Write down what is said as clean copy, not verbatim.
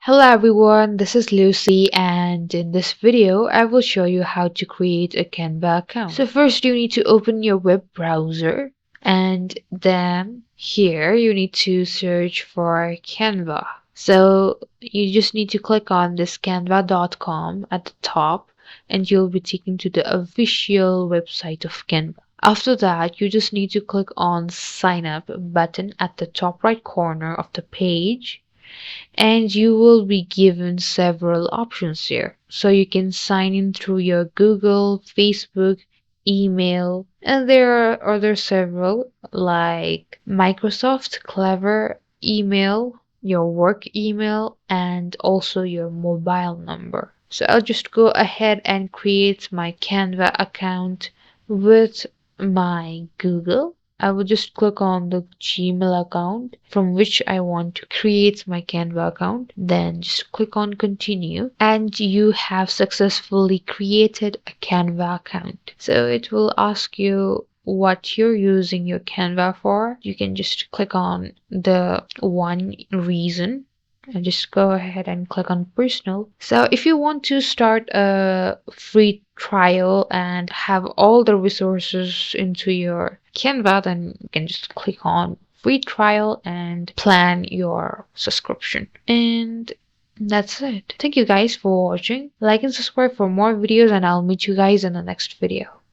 Hello everyone, this is Lucy, and in this video I will show you how to create a Canva account. So first you need to open your web browser, and then here you need to search for Canva. So you just need to click on this canva.com at the top and you'll be taken to the official website of Canva. After that, you just need to click on sign up button at the top right corner of the page, and you will be given several options here. So you can sign in through your Google, Facebook, email, and there are other several like Microsoft, Clever, email, your work email, and also your mobile number. So I'll just go ahead and create my Canva account with my Google. I will just click on the Gmail account from which I want to create my Canva account. Then just click on continue and you have successfully created a Canva account. So it will ask you what you're using your Canva for. You can just click on the one reason and just go ahead and click on personal. So if you want to start a free trial and have all the resources into your Canva, then you can just click on free trial and plan your subscription. And that's it. Thank you guys for watching. Like and subscribe for more videos, and I'll meet you guys in the next video.